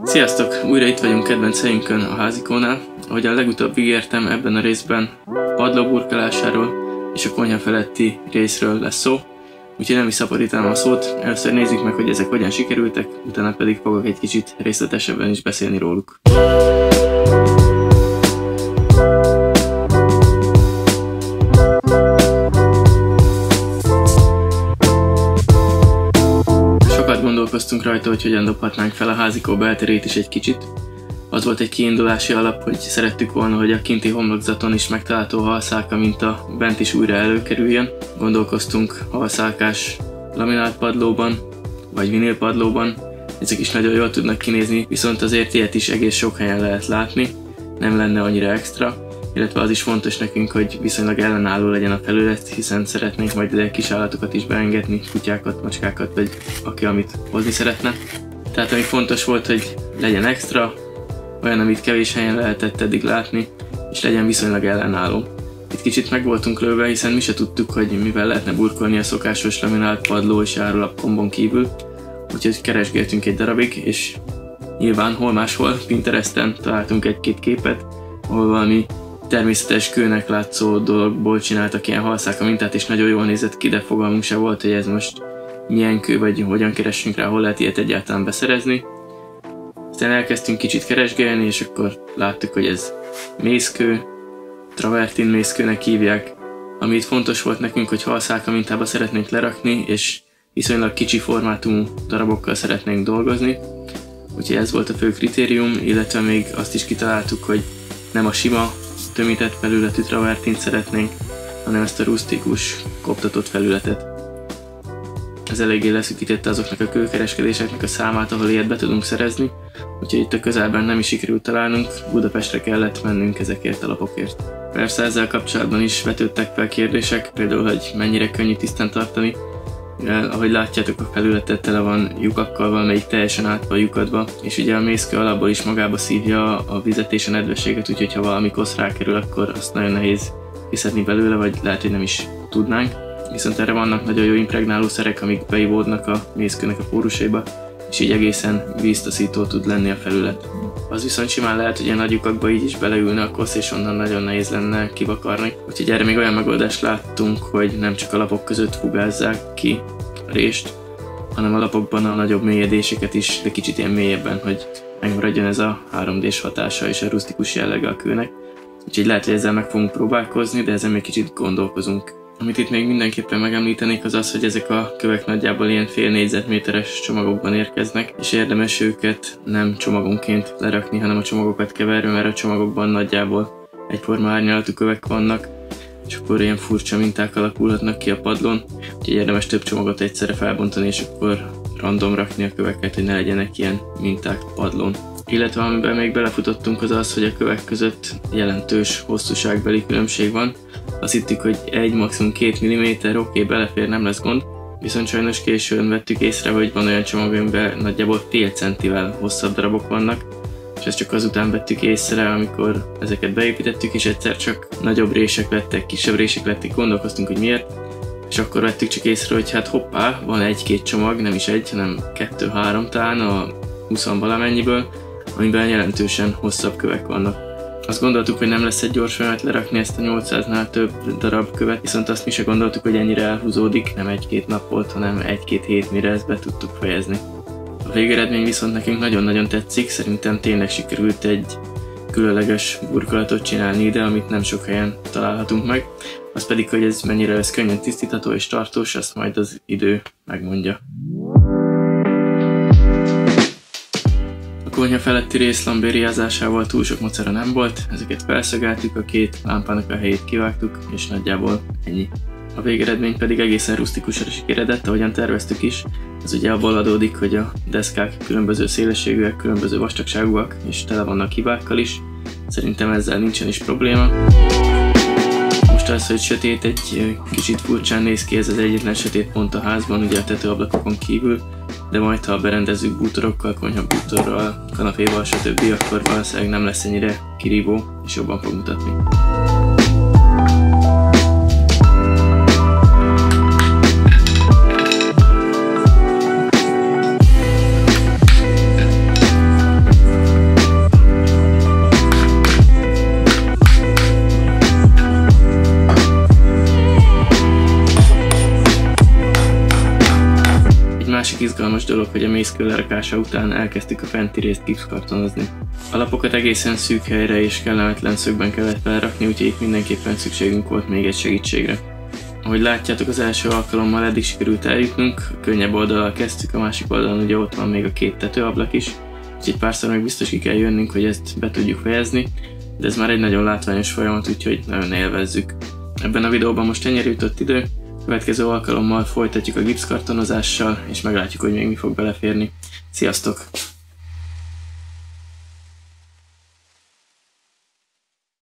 Sziasztok! Újra itt vagyunk kedvenc helyünkön, a házikónál. Ahogyan legutóbb ígértem, ebben a részben padló burkolásáról és a konyha feletti részről lesz szó. Úgyhogy nem is szaporítanám a szót, először nézzük meg, hogy ezek hogyan sikerültek, utána pedig fogok egy kicsit részletesebben is beszélni róluk. Sokat gondolkoztunk rajta, hogy hogyan dobhatnánk fel a házikó belterét is egy kicsit. Az volt egy kiindulási alap, hogy szerettük volna, hogy a kinti homlokzaton is megtalálható halszálka minta bent is újra előkerüljön. Gondolkoztunk halszálkás laminált padlóban, vagy vinil padlóban. Ezek is nagyon jól tudnak kinézni, viszont azért ilyet is egész sok helyen lehet látni, nem lenne annyira extra. Illetve az is fontos nekünk, hogy viszonylag ellenálló legyen a felület, hiszen szeretnénk majd ide kis állatokat is beengedni, kutyákat, macskákat, vagy aki amit hozni szeretne. Tehát ami fontos volt, hogy legyen extra, olyan, amit kevés helyen lehetett eddig látni, és legyen viszonylag ellenálló. Itt kicsit meg voltunk lőve, hiszen mi se tudtuk, hogy mivel lehetne burkolni a szokásos laminált padló és járólapkombon kívül, úgyhogy keresgéltünk egy darabig, és nyilván hol máshol Pinteresten találtunk egy-két képet, ahol valami természetes kőnek látszó dologból csináltak ilyen halszálka mintát, és nagyon jól nézett ki, de fogalmunk se volt, hogy ez most milyen kő, vagy hogyan keressünk rá, hol lehet ilyet egyáltalán beszerezni. Aztán elkezdtünk kicsit keresgélni, és akkor láttuk, hogy ez mészkő, travertin mészkőnek hívják. Ami itt fontos volt nekünk, hogy halszálka mintába szeretnénk lerakni, és viszonylag kicsi formátumú darabokkal szeretnénk dolgozni. Úgyhogy ez volt a fő kritérium, illetve még azt is kitaláltuk, hogy nem a sima, tömített felületű travertint szeretnénk, hanem ezt a rusztikus, koptatott felületet. Ez eléggé leszűkítette azoknak a kőkereskedéseknek a számát, ahol ilyet be tudunk szerezni, úgyhogy itt a közelben nem is sikerült találnunk, Budapestre kellett mennünk ezekért a lapokért. Persze ezzel kapcsolatban is vetődtek fel kérdések, például, hogy mennyire könnyű tisztán tartani. Ahogy látjátok, a felületet tele van lyukakkal, valamelyik teljesen át van lyukadva, és ugye a mészkő alapból is magába szívja a vizet és a nedvességet, úgyhogy ha valami kosz rákerül, akkor azt nagyon nehéz kiszedni belőle, vagy lehet, hogy nem is tudnánk. Viszont erre vannak nagyon jó impregnálószerek, amik beivódnak a mészkőnek a pórusaiba, és így egészen víztaszító tud lenni a felület. Az viszont simán lehet, hogy ilyen nagy lyukakba így is beleülne a kosz, és onnan nagyon nehéz lenne kivakarni. Úgyhogy erre még olyan megoldást láttunk, hogy nem csak a lapok között fugázzák ki a rést, hanem a lapokban a nagyobb mélyedéseket is, de kicsit ilyen mélyebben, hogy megmaradjon ez a 3D-s hatása és a rusztikus jellege a kőnek. Úgyhogy lehet, hogy ezzel meg fogunk próbálkozni, de ezen még kicsit gondolkozunk. Amit itt még mindenképpen megemlítenék, az az, hogy ezek a kövek nagyjából ilyen fél négyzetméteres csomagokban érkeznek, és érdemes őket nem csomagonként lerakni, hanem a csomagokat keverve, mert a csomagokban nagyjából egyforma árnyalatú kövek vannak, és akkor ilyen furcsa minták alakulhatnak ki a padlón, úgyhogy érdemes több csomagot egyszerre felbontani, és akkor random rakni a köveket, hogy ne legyenek ilyen minták padlón. Illetve amiben még belefutottunk az az, hogy a kövek között jelentős hosszúságbeli különbség van. Azt hittük, hogy 1, maximum 2 mm, oké, belefér, nem lesz gond. Viszont sajnos későn vettük észre, hogy van olyan csomag, amiben nagyjából fél centivel hosszabb darabok vannak, és ezt csak azután vettük észre, amikor ezeket beépítettük, és egyszer csak nagyobb rések lettek, kisebb rések lettek, gondolkoztunk, hogy miért. És akkor vettük csak észre, hogy hát hoppá, van 1-2 csomag, nem is egy, hanem 2-3 talán a 20 valamennyiből, amiben jelentősen hosszabb kövek vannak. Azt gondoltuk, hogy nem lesz egy gyors folyamat lerakni ezt a 800-nál több darab követ, viszont azt mi se gondoltuk, hogy ennyire elhúzódik, nem 1-2 nap volt, hanem 1-2 hét, mire ezt be tudtuk fejezni. A végeredmény viszont nekünk nagyon-nagyon tetszik, szerintem tényleg sikerült egy különleges burkolatot csinálni ide, amit nem sok helyen találhatunk meg. Az pedig, hogy ez mennyire lesz könnyen tisztítható és tartós, azt majd az idő megmondja. A konyha feletti rész lambériázásával túl sok macera nem volt, ezeket felszögeltük, a 2 lámpának a helyét kivágtuk, és nagyjából ennyi. A végeredmény pedig egészen rusztikusra sikeredett, ahogyan terveztük is. Ez ugye abból adódik, hogy a deszkák különböző szélességűek, különböző vastagságúak, és tele vannak hibákkal is. Szerintem ezzel nincsen is probléma. Most az, hogy sötét, egy kicsit furcsán néz ki, ez az egyetlen sötét pont a házban, ugye a tetőablakokon kívül, de majd ha berendezzük bútorokkal, konyhabútorral, kanapéval, stb., akkor valószínűleg nem lesz ennyire kirívó, és jobban fog mutatni. másik izgalmas dolog, hogy a mészkő lerakása után elkezdtük a fenti részt gipszkartonozni. A lapokat egészen szűk helyre és kellemetlen szögben kellett felrakni, úgyhogy itt mindenképpen szükségünk volt még egy segítségre. Ahogy látjátok, az első alkalommal eddig sikerült eljutnunk, a könnyebb oldallal kezdtük, a másik oldalon ugye ott van még a 2 tetőablak is, úgyhogy párszor meg biztos ki kell jönnünk, hogy ezt be tudjuk fejezni, de ez már egy nagyon látványos folyamat, úgyhogy nagyon élvezzük. Ebben a videóban most ennyire jutott idő, következő alkalommal folytatjuk a gipszkartonozással, és meglátjuk, hogy még mi fog beleférni. Sziasztok!